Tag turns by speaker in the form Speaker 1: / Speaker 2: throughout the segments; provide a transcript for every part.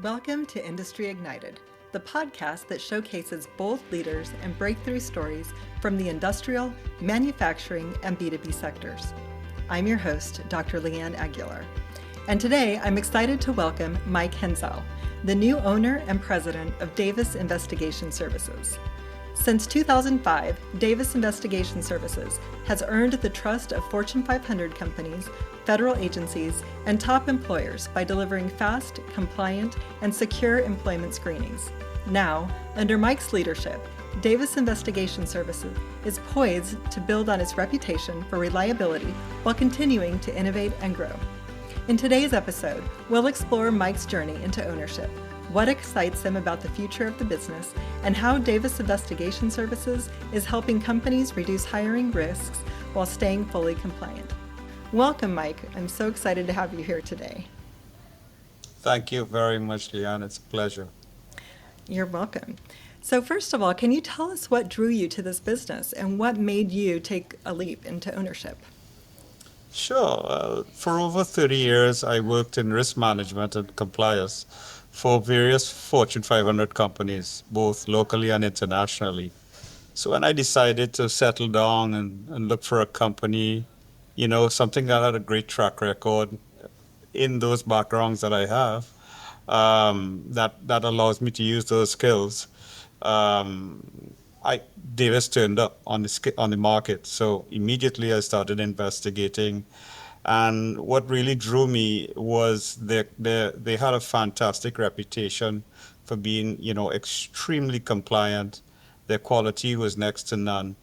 Speaker 1: Welcome to Industry Ignited, the podcast that showcases bold leaders and breakthrough stories from the industrial, manufacturing, and B2B sectors. I'm your host, Dr. Leeanne Aguilar. And today I'm excited to welcome Mike Henzell, the new owner and president of Davis Investigation Services. Since 2005, Davis Investigation Services has earned the trust of Fortune 500 companies, federal agencies, and top employers by delivering fast, compliant, and secure employment screenings. Now, under Mike's leadership, Davis Investigation Services is poised to build on its reputation for reliability while continuing to innovate and grow. In today's episode, we'll explore Mike's journey into ownership, what excites him about the future of the business, and how Davis Investigation Services is helping companies reduce hiring risks while staying fully compliant. Welcome, Mike. I'm so excited to have you here today.
Speaker 2: Thank you very much, Leanne. It's a pleasure.
Speaker 1: You're welcome. So first of all, can you tell us what drew you to this business and what made you take a leap into ownership?
Speaker 2: Sure. For over 30 years, I worked in risk management and compliance for various Fortune 500 companies, both locally and internationally. So when I decided to settle down and look for a company, something that had a great track record in those backgrounds that I have, that allows me to use those skills. Davis turned up on the market, so immediately I started investigating. And what really drew me was they had a fantastic reputation for being, extremely compliant. Their quality was next to none,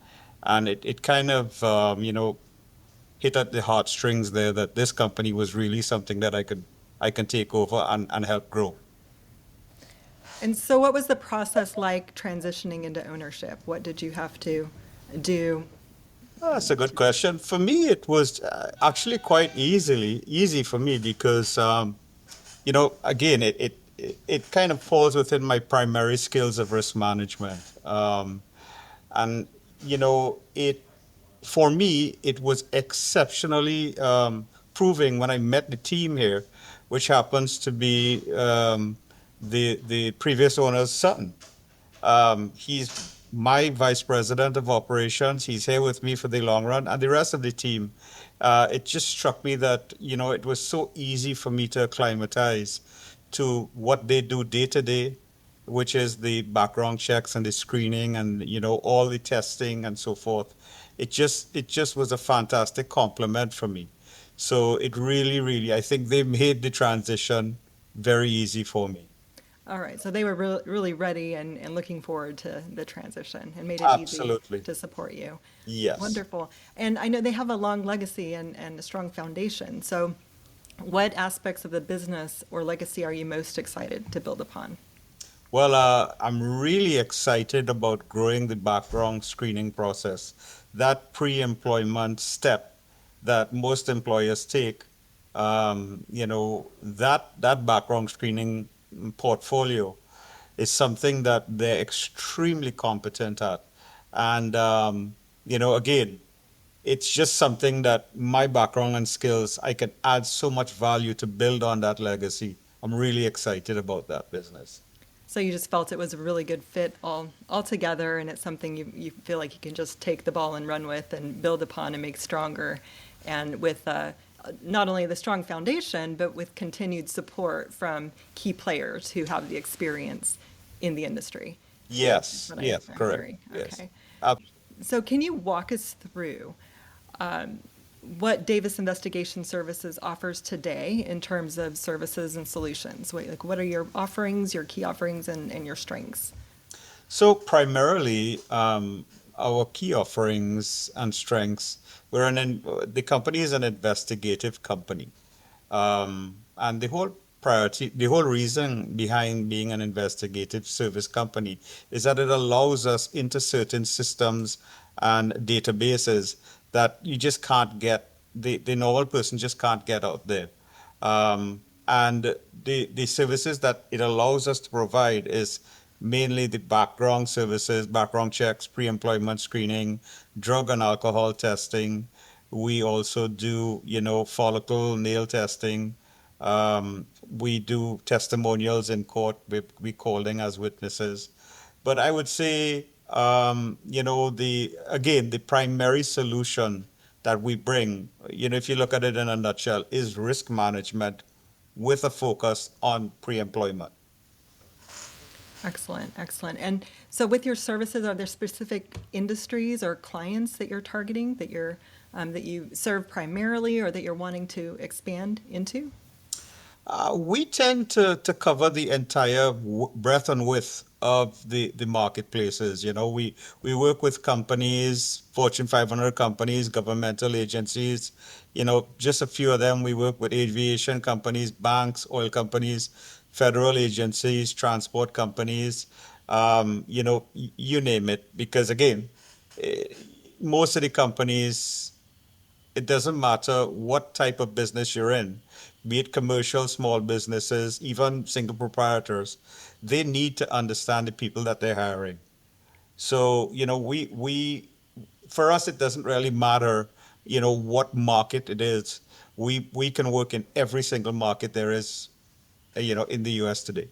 Speaker 2: and it kind of, hit at the heartstrings there that this company was really something that I can take over and help grow.
Speaker 1: And so what was the process like transitioning into ownership? What did you have to do?
Speaker 2: That's a good question. For me, it was actually quite easy for me because, again, it kind of falls within my primary skills of risk management. And, for me, it was exceptionally proving when I met the team here, which happens to be the previous owner's son. He's my vice president of operations. He's here with me for the long run, and the rest of the team. It just struck me that it was so easy for me to acclimatize to what they do day to day, which is the background checks and the screening and all the testing and so forth. It just was a fantastic compliment for me. So it really, I think they made the transition very easy for me.
Speaker 1: All right, so they were really ready and looking forward to the transition and made it
Speaker 2: Absolutely.
Speaker 1: easy to support you.
Speaker 2: Yes.
Speaker 1: Wonderful. And I know they have a long legacy and a strong foundation. So what aspects of the business or legacy are you most excited to build upon?
Speaker 2: Well, I'm really excited about growing the background screening process. That pre-employment step that most employers take, that background screening portfolio is something that they're extremely competent at. And, again, it's just something that my background and skills, I can add so much value to build on that legacy. I'm really excited about that business.
Speaker 1: So you just felt it was a really good fit all together, and it's something you feel like you can just take the ball and run with and build upon and make stronger. And with not only the strong foundation, but with continued support from key players who have the experience in the industry.
Speaker 2: Yes, correct.
Speaker 1: Okay.
Speaker 2: Yes.
Speaker 1: So can you walk us through what Davis Investigation Services offers today in terms of services and solutions? What are your offerings, your key offerings, and your strengths?
Speaker 2: So primarily, our key offerings and strengths, the company is an investigative company. And the whole reason behind being an investigative service company is that it allows us into certain systems and databases that you just can't get, the normal person just can't get out there. And the services that it allows us to provide is mainly the background services, background checks, pre-employment screening, drug and alcohol testing. We also do, follicle nail testing, We do testimonials in court. We call them as witnesses. But I would say, the primary solution that we bring, if you look at it in a nutshell, is risk management with a focus on pre-employment.
Speaker 1: Excellent, excellent. And so, with your services, are there specific industries or clients that you're targeting that you serve primarily, or that you're wanting to expand into?
Speaker 2: We tend to cover the entire breadth and width of the marketplaces. We work with companies, Fortune 500 companies, governmental agencies, just a few of them. We work with aviation companies, banks, oil companies, federal agencies, transport companies, you name it. Because again, eh, most of the companies, it doesn't matter what type of business you're in, be it commercial, small businesses, even single proprietors, they need to understand the people that they're hiring. So, for us, it doesn't really matter, what market it is. We can work in every single market there is, in the US today.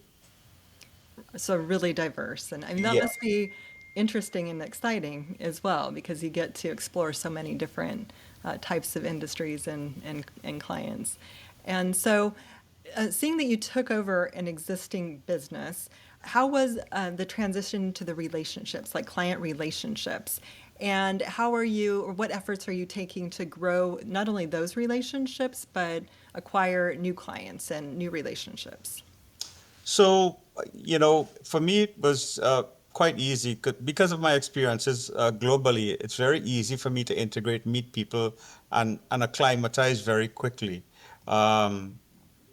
Speaker 1: So really diverse. And I mean, that
Speaker 2: Yeah.
Speaker 1: must be interesting and exciting as well, because you get to explore so many different types of industries and clients. And so, seeing that you took over an existing business, how was the transition to the relationships, like client relationships? And how are you, or what efforts are you taking to grow not only those relationships, but acquire new clients and new relationships?
Speaker 2: So, for me, it was quite easy because of my experiences globally. It's very easy for me to integrate, meet people, and acclimatize very quickly. Um,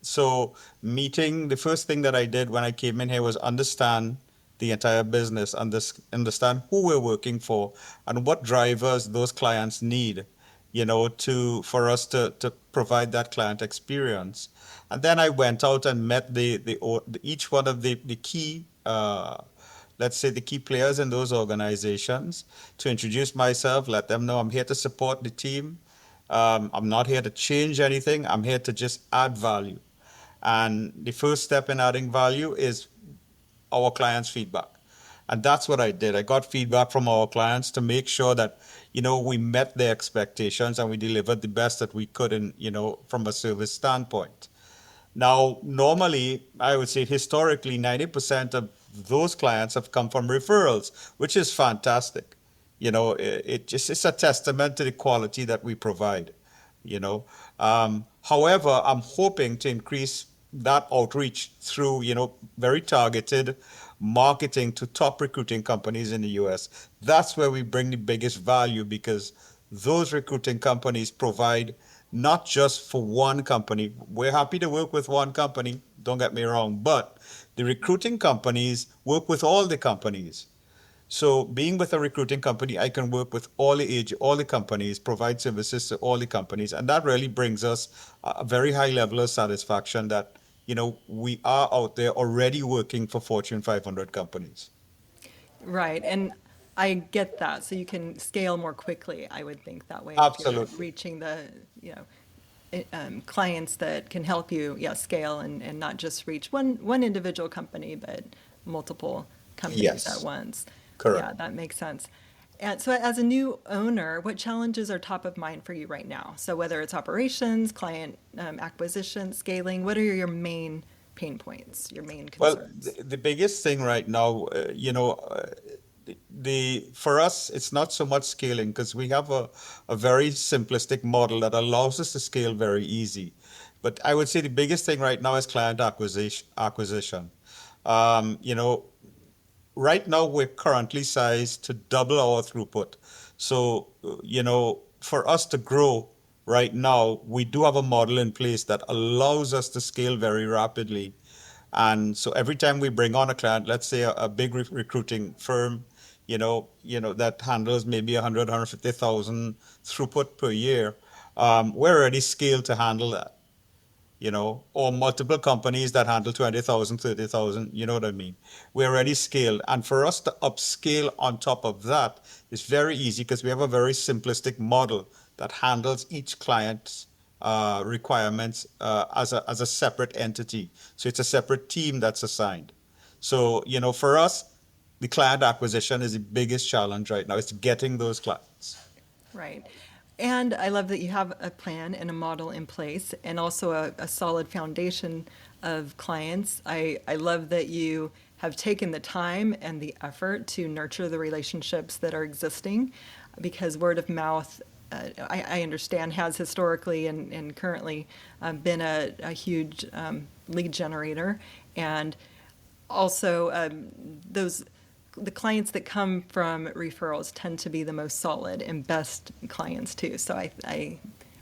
Speaker 2: so, meeting, the first thing that I did when I came in here was understand the entire business, understand who we're working for, and what drivers those clients need, to for us to provide that client experience. And then I went out and met each one of the key, let's say, the key players in those organizations, to introduce myself, let them know I'm here to support the team. I'm not here to change anything. I'm here to just add value. And the first step in adding value is our clients' feedback. And that's what I did. I got feedback from our clients to make sure that, we met their expectations and we delivered the best that we could from a service standpoint. Now, normally, I would say historically, 90% of those clients have come from referrals, which is fantastic. It's a testament to the quality that we provide, you know. However, I'm hoping to increase that outreach through, very targeted marketing to top recruiting companies in the US. That's where we bring the biggest value, because those recruiting companies provide not just for one company. We're happy to work with one company, don't get me wrong, but the recruiting companies work with all the companies. So being with a recruiting company, I can work with all the companies, provide services to all the companies, and that really brings us a very high level of satisfaction that, we are out there already working for Fortune 500 companies.
Speaker 1: Right. And I get that. So you can scale more quickly, I would think, that way, if you're
Speaker 2: Absolutely.
Speaker 1: reaching the, clients that can help you, yeah, scale and not just reach one individual company, but multiple companies at
Speaker 2: Yes,
Speaker 1: once.
Speaker 2: correct.
Speaker 1: Yeah, that makes sense. And so, as a new owner, what challenges are top of mind for you right now? So, whether it's operations, client acquisition, scaling, what are your main pain points, your main
Speaker 2: Well,
Speaker 1: concerns?
Speaker 2: the biggest thing right now, the for us, it's not so much scaling, because we have a very simplistic model that allows us to scale very easy. But I would say the biggest thing right now is client acquisition. You know, right now we're currently sized to double our throughput. So, for us to grow right now, we do have a model in place that allows us to scale very rapidly. And so every time we bring on a client, let's say a big recruiting firm, that handles maybe 100, 150,000 throughput per year, we're already scaled to handle that, or multiple companies that handle 20,000, 30,000. You know what I mean? We're already scaled. And for us to upscale on top of that is very easy, because we have a very simplistic model that handles each client's, requirements as a separate entity. So it's a separate team that's assigned. So, for us, the client acquisition is the biggest challenge right now. It's getting those clients.
Speaker 1: Right. And I love that you have a plan and a model in place and also a solid foundation of clients. I love that you have taken the time and the effort to nurture the relationships that are existing because word of mouth, I understand, has historically and currently been a huge lead generator. And also, the clients that come from referrals tend to be the most solid and best clients too. So I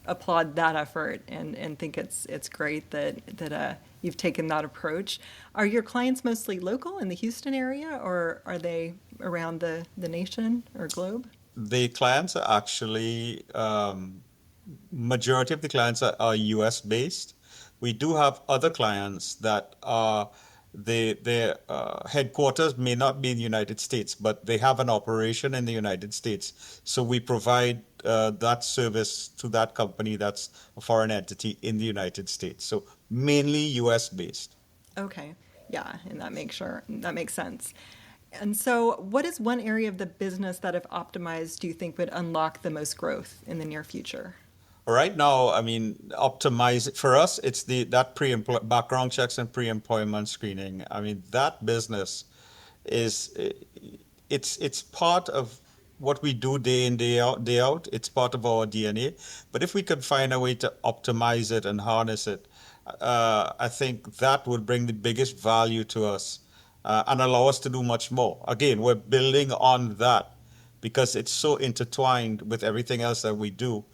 Speaker 1: applaud that effort and think it's great that you've taken that approach. Are your clients mostly local in the Houston area, or are they around the nation or globe?
Speaker 2: The clients are actually, majority of the clients are US based. We do have other clients that are, their headquarters may not be in the United States, but they have an operation in the United States. So we provide that service to that company that's a foreign entity in the United States. So mainly US based.
Speaker 1: Okay, yeah, and that makes sense. And so, what is one area of the business that, if optimized, do you think would unlock the most growth in the near future?
Speaker 2: Right now, I mean, optimize for us. It's the that pre background checks and pre-employment screening. I mean, that business is it's part of what we do day in day out day out. It's part of our DNA. But if we could find a way to optimize it and harness it, I think that would bring the biggest value to us and allow us to do much more. Again, we're building on that because it's so intertwined with everything else that we do.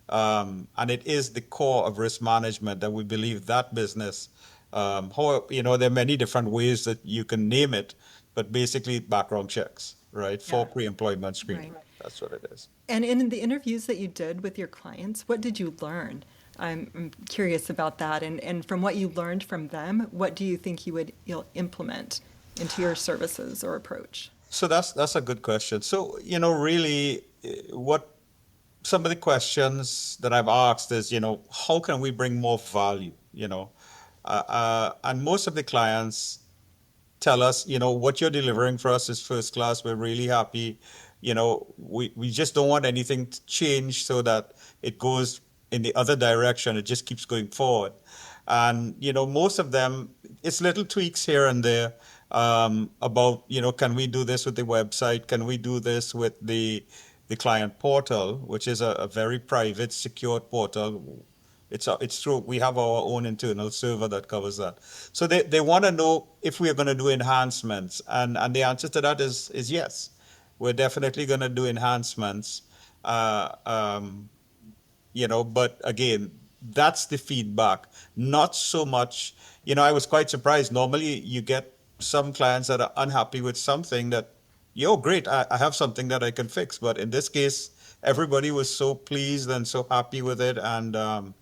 Speaker 2: And it is the core of risk management that we believe that business. There are many different ways that you can name it, but basically background checks, right, for
Speaker 1: Yeah,
Speaker 2: pre-employment screening.
Speaker 1: right.
Speaker 2: That's what it is.
Speaker 1: And in the interviews that you did with your clients, what did you learn? I'm curious about that. And from what you learned from them, what do you think you'll implement into your services or approach?
Speaker 2: So that's a good question. So, really, what some of the questions that I've asked is, how can we bring more value? And most of the clients tell us, what you're delivering for us is first class. We're really happy. We just don't want anything to change so that it goes in the other direction. It just keeps going forward. And, most of them, it's little tweaks here and there about, can we do this with the website? Can we do this with the client portal, which is a very private, secured portal? It's true. We have our own internal server that covers that. So they want to know if we are going to do enhancements, and the answer to that is yes. We're definitely going to do enhancements. Uh, um, but again, that's the feedback. Not so much. I was quite surprised. Normally, you get some clients that are unhappy with something that, yo, great, I have something that I can fix. But in this case, everybody was so pleased and so happy with it, and all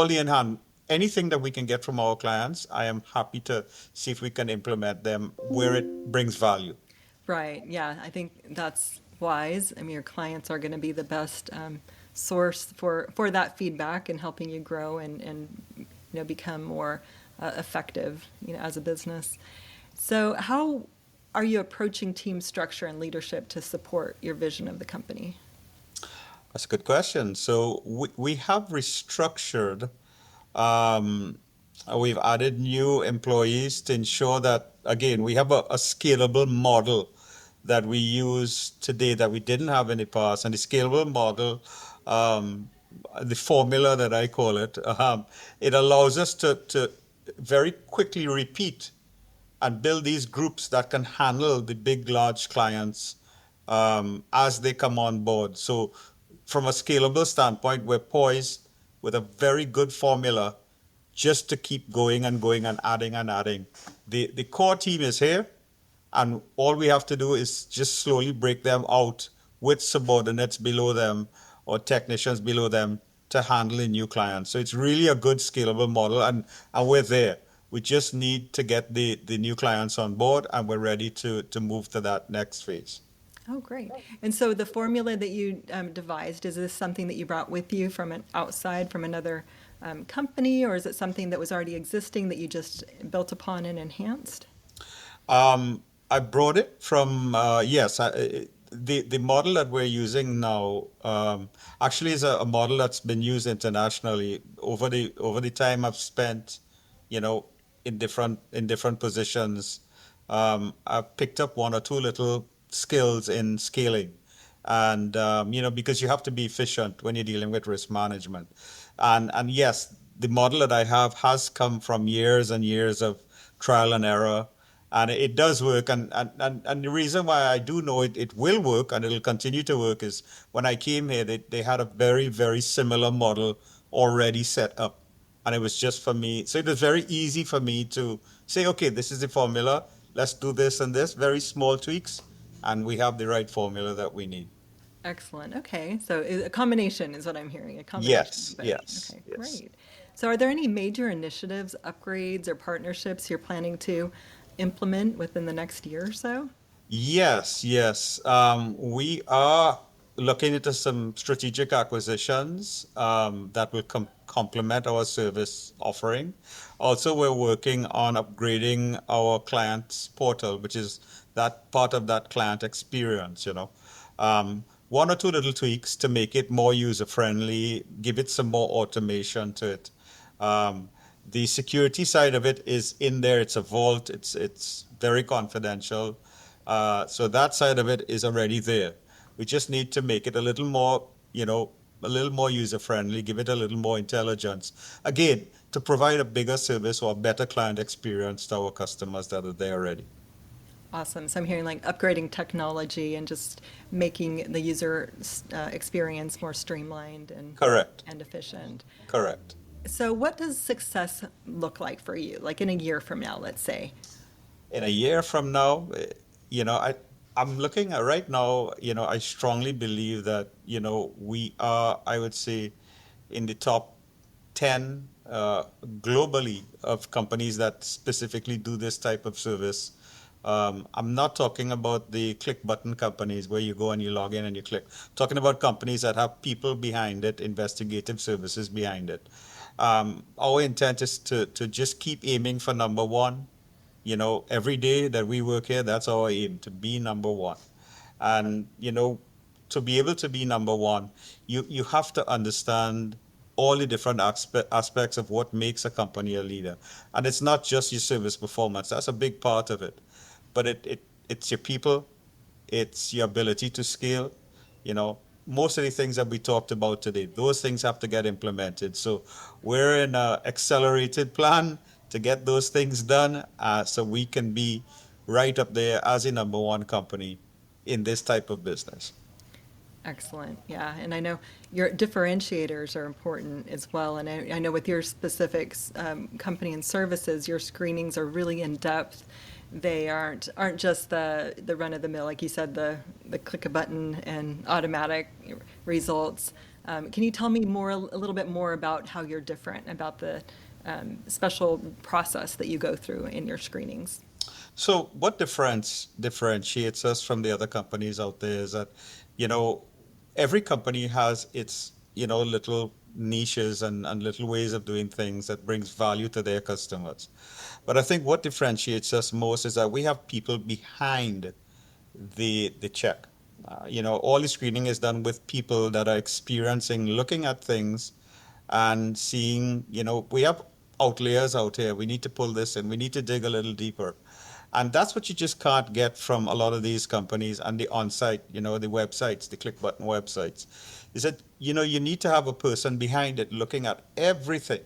Speaker 2: the enhance anything that we can get from our clients, I am happy to see if we can implement them where it brings value.
Speaker 1: Right. Yeah, I think that's wise. I mean, your clients are going to be the best source for that feedback and helping you grow and become more effective as a business. So, how are you approaching team structure and leadership to support your vision of the company?
Speaker 2: That's a good question. So we have restructured. Um, we've added new employees to ensure that, again, we have a scalable model that we use today that we didn't have in the past. And the scalable model, um, the formula that I call it, it allows us to very quickly repeat and build these groups that can handle the big, large clients as they come on board. So, from a scalable standpoint, we're poised with a very good formula just to keep going and going and adding and adding. The core team is here, and all we have to do is just slowly break them out with subordinates below them or technicians below them to handle the new clients. So it's really a good scalable model, and we're there. We just need to get the new clients on board, and we're ready to move to that next phase.
Speaker 1: Oh, great. And so the formula that you devised, is this something that you brought with you from an outside, from another company, or is it something that was already existing that you just built upon and enhanced?
Speaker 2: I brought it from yes. The model that we're using now actually is a model that's been used internationally over the time I've spent, you know, in different positions. I've picked up one or two little skills in scaling, and because you have to be efficient when you're dealing with risk management, and yes, the model that I have has come from years and years of trial and error, and it does work. And the reason why I do know it will work and it'll continue to work is when I came here, they had a very, very similar model already set up. And it was just for me. So it was very easy for me to say, okay, this is the formula. Let's do this and this, very small tweaks, and we have the right formula that we need.
Speaker 1: Excellent. Okay. So a combination is what I'm hearing, a combination
Speaker 2: Yes,
Speaker 1: of both.
Speaker 2: yes,
Speaker 1: Okay,
Speaker 2: yes.
Speaker 1: great. So are there any major initiatives, upgrades, or partnerships you're planning to implement within the next year or so?
Speaker 2: Yes, yes. We are looking into some strategic acquisitions that will complement our service offering. Also, we're working on upgrading our client's portal, which is that part of that client experience, one or two little tweaks to make it more user friendly, give it some more automation to it. Um, the security side of it is in there. It's a vault. It's very confidential. So that side of it is already there. We just need to make it a little more user friendly, give it a little more intelligence. Again, to provide a bigger service or a better client experience to our customers that are there already.
Speaker 1: Awesome. So I'm hearing like upgrading technology and just making the user experience more streamlined
Speaker 2: Correct.
Speaker 1: and efficient.
Speaker 2: Correct.
Speaker 1: So what does success look like for you, like in a year from now, let's say?
Speaker 2: In a year from now, I'm looking at right now, I strongly believe that, we are, I would say, in the top 10 globally of companies that specifically do this type of service. I'm not talking about the click button companies where you go and you log in and you click. Talking about companies that have people behind it, investigative services behind it. Our intent is to just keep aiming for number one. Every day that we work here, that's our aim, to be number one. And, to be able to be number one, you have to understand all the different aspects of what makes a company a leader. And it's not just your service performance, that's a big part of it. But it's your people, it's your ability to scale. You know, most of the things that we talked about today, those things have to get implemented. So we're in an accelerated plan to get those things done so we can be right up there as a number one company in this type of business.
Speaker 1: Excellent. Yeah. And I know your differentiators are important as well. And I know with your specific company and services, your screenings are really in depth. They aren't just the run of the mill, like you said, the click a button and automatic results. Can you tell me a little bit more about how you're different, about the special process that you go through in your screenings?
Speaker 2: So what differentiates us from the other companies out there is that, you know, every company has its, little niches and little ways of doing things that brings value to their customers. But I think what differentiates us most is that we have people behind the check. All the screening is done with people that are experiencing, looking at things and seeing, we have outliers out here. We need to pull this in. We need to dig a little deeper. And that's what you just can't get from a lot of these companies and the on-site, the websites, the click button websites. Is that, you need to have a person behind it looking at everything,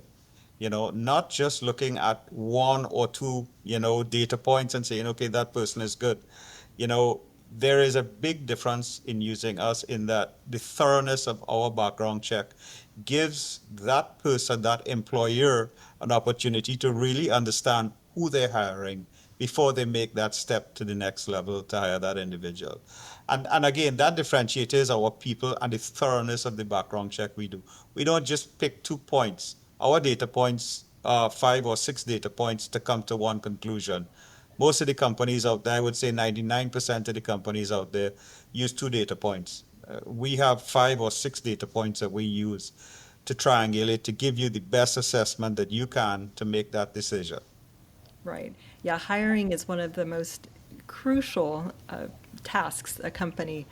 Speaker 2: not just looking at one or two, data points and saying, okay, that person is good. You know, there is a big difference in using us in that the thoroughness of our background check gives that person, that employer, an opportunity to really understand who they're hiring before they make that step to the next level to hire that individual. And again, that differentiates our people and the thoroughness of the background check we do. We don't just pick 2 points. Our data points are 5 or 6 data points to come to one conclusion. most of the companies out there, I would say 99% of the companies out there use two data points. We have 5 or 6 data points that we use to triangulate to give you the best assessment that you can to make that decision.
Speaker 1: Right. Yeah, hiring is one of the most crucial tasks a company,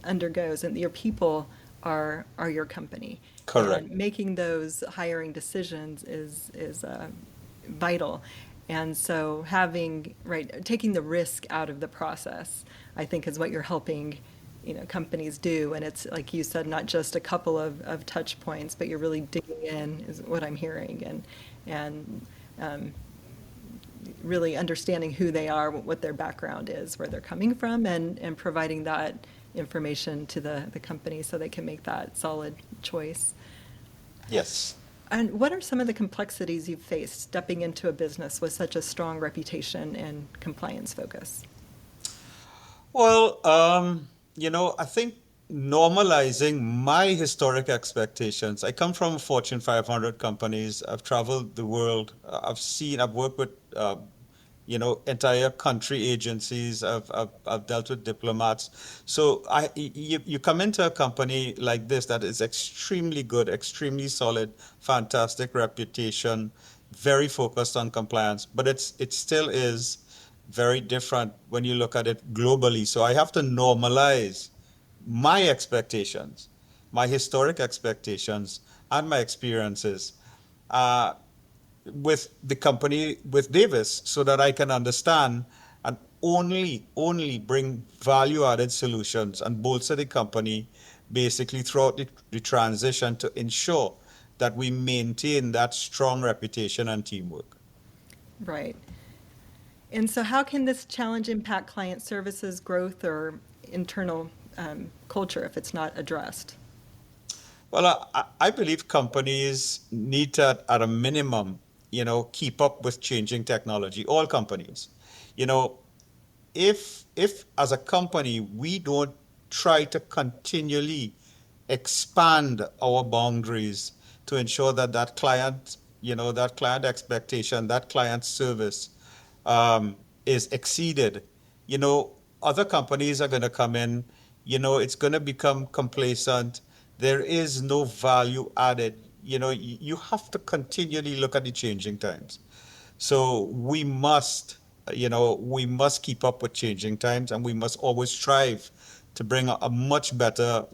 Speaker 1: undergoes, and your people are your company.
Speaker 2: Correct.
Speaker 1: And making those hiring decisions is vital. And so taking the risk out of the process, I think is what you're helping, companies do. And it's, like you said, not just a couple of touch points, but you're really digging in, is what I'm hearing, and really understanding who they are, what their background is, where they're coming from, and providing that information to the company so they can make that solid choice.
Speaker 2: Yes.
Speaker 1: And what are some of the complexities you've faced stepping into a business with such a strong reputation and compliance focus?
Speaker 2: Well, I think normalizing my historic expectations. I come from Fortune 500 companies. I've traveled the world. I've worked with, entire country agencies. I've dealt with diplomats. So you come into a company like this that is extremely good, extremely solid, fantastic reputation, very focused on compliance, but it still is very different when you look at it globally. So I have to normalize my expectations, my historic expectations, and my experiences uh, with the company, with Davis, so that I can understand and only bring value added solutions and bolster the company basically throughout the transition to ensure that we maintain that strong reputation and teamwork.
Speaker 1: Right. And so how can this challenge impact client services growth or internal culture if it's not addressed?
Speaker 2: Well, I believe companies need to, at a minimum, keep up with changing technology. All companies, you know, if as a company we don't try to continually expand our boundaries to ensure that that client expectation, that client service is exceeded, you know, other companies are going to come in, it's going to become complacent. There is no value added. You have to continually look at the changing times. So we must keep up with changing times, and we must always strive to bring a much better,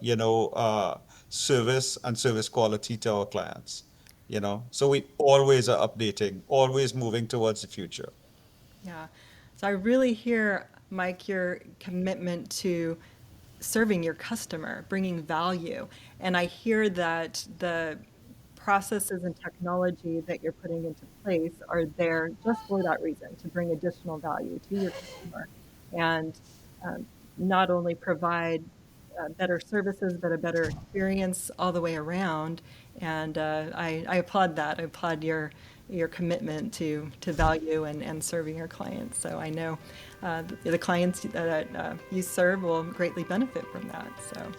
Speaker 2: service and service quality to our clients. So we always are updating, always moving towards the future.
Speaker 1: Yeah. So I really hear, Mike, your commitment to serving your customer, bringing value. And I hear that the processes and technology that you're putting into place are there just for that reason, to bring additional value to your customer and um, not only provide better services, but a better experience all the way around. And I applaud that. I applaud your commitment to value and serving your clients. So I know the clients that you serve will greatly benefit from that. So,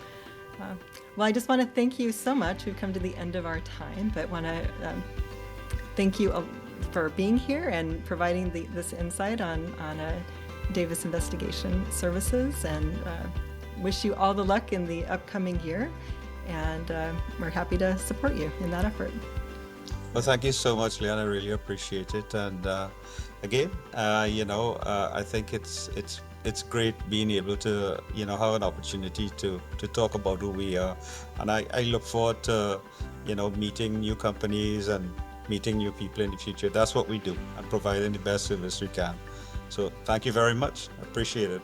Speaker 1: well, I just want to thank you so much. We've come to the end of our time, but want to thank you for being here and providing this insight on Davis Investigation Services, and wish you all the luck in the upcoming year. And we're happy to support you in that effort.
Speaker 2: Well, thank you so much, Leanne. I really appreciate it. And again, I think it's great being able to have an opportunity to talk about who we are. And I look forward to meeting new companies and meeting new people in the future. That's what we do, and providing the best service we can. So thank you very much. I appreciate it.